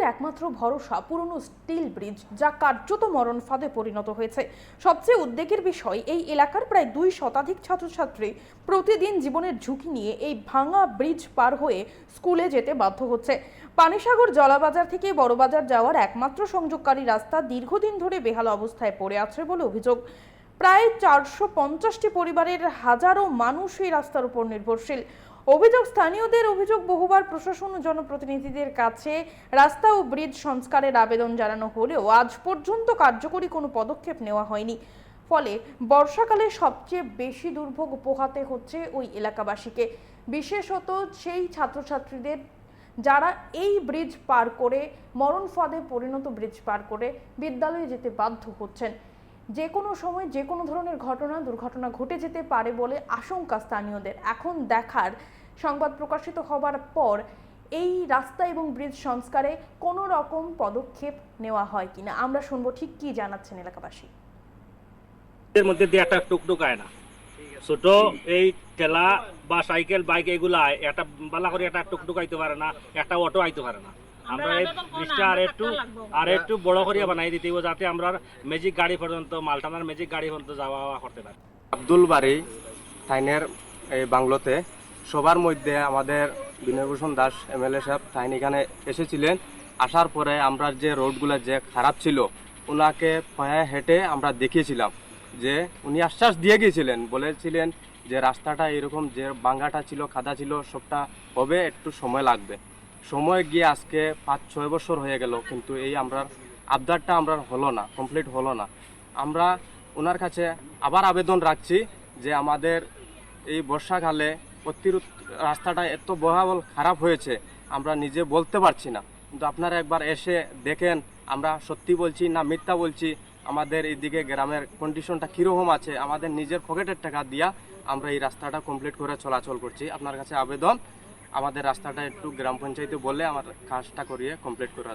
স্থানীয়দের একমাত্র ভরসা পুরনো স্টিল ব্রিজ, যা কার্যত মরণ ফাঁদে পরিণত হয়েছে। সবচেয়ে উদ্বেগের বিষয়, এই এলাকার প্রায় 2 শতাধিক ছাত্রছাত্রী প্রতিদিন জীবনের ঝুঁকি নিয়ে এই ভাঙা ব্রিজ পার হয়ে স্কুলে যেতে বাধ্য হচ্ছে। পানিসাগর জলাবাজার থেকে বড়বাজার যাওয়ার একমাত্র সংযোগকারী রাস্তা দীর্ঘদিন ধরে বেহাল অবস্থায় পড়ে আছে বলে অভিযোগ। প্রায় 450টি পরিবারের হাজারো মানুষ এই রাস্তার উপর নির্ভরশীল। স্থানীয়দের অভিযোগ, বহুবার প্রশাসন ও জনপ্রতিনিধিদের কাছে রাস্তা ও ব্রিজ সংস্কারের আবেদন জানানো হলেও আজ পর্যন্ত কার্যকরী কোনো পদক্ষেপ নেওয়া হয়নি। ফলে বর্ষাকালে সবচেয়ে বেশি দুর্ভোগ পোহাতে হচ্ছে ওই এলাকাবাসীকে, বিশেষত সেই ছাত্রছাত্রীদের যারা এই ব্রিজ পার করে, মরণ ফাঁদে পরিণত ব্রিজ পার করে বিদ্যালয়ে যেতে বাধ্য হচ্ছেন। যে কোনো সময় যে কোনো ধরনের দুর্ঘটনা ঘটে যেতে পারে বলে আশঙ্কা স্থানীয়দের। এখন দেখার, সংবাদ প্রকাশিত হবার পর এই রাস্তা এবং ব্রিজ সংস্কারে কোনো রকম পদক্ষেপ নেওয়া হয় কিনা। আমরা শুনবো ঠিক কি জানাচ্ছেন এলাকাবাসী। এর মধ্যে দিয়ে একটা টুকটুক আয় না, ছোট এই ঠেলা বা সাইকেল বাইক এগুলা একটা বালা করে একটা টুকটুক আইতে পারে না, একটা অটো আইতে পারে না। আমরা এই ব্রিজটা আর একটু বড় করিয়া বানাই দিতে হবে, যাতে আমরা ম্যাজিক গাড়ি পর্যন্ত, মালটানার ম্যাজিক গাড়ি পর্যন্ত যাওয়া করতে পারি। আব্দুল বাড়ি থাইনের এই বাংলোতে সবার মধ্যে আমাদের বিনয়ভূষণ দাস এমএলএ সাহেব থাইন এখানে এসেছিলেন। আসার পরে আমরা যে রোডগুলো যে খারাপ ছিল ওনাকে পায়ে হেঁটে আমরা দেখিয়েছিলাম, যে উনি আশ্বাস দিয়ে গিয়েছিলেন, বলেছিলেন যে রাস্তাটা এরকম যে বাঙ্গাটা ছিল, খাদা ছিল, সবটা হবে, একটু সময় লাগবে। সময় গিয়ে আজকে 5-6 বছর হয়ে গেল, কিন্তু এই আমরা আবদারটা আমরা হলো না, কমপ্লিট হলো না। আমরা ওনার কাছে আবার আবেদন রাখছি যে আমাদের এই বর্ষাকালে অতিরিক্ত রাস্তাটা এত বহাবল খারাপ হয়েছে, আমরা নিজে বলতে পারছি না, কিন্তু আপনারা একবার এসে দেখেন আমরা সত্যি বলছি না মিথ্যা বলছি, আমাদের এইদিকে গ্রামের কন্ডিশনটা কীরকম আছে। আমাদের নিজের পকেটের টাকা দিয়া আমরা এই রাস্তাটা কমপ্লিট করে চলাচল করছি। আপনার কাছে আবেদন, আমাদের রাস্তাটা একটু গ্রাম পঞ্চায়েতে বলে আমার কাজটা করিয়ে কমপ্লিট করা।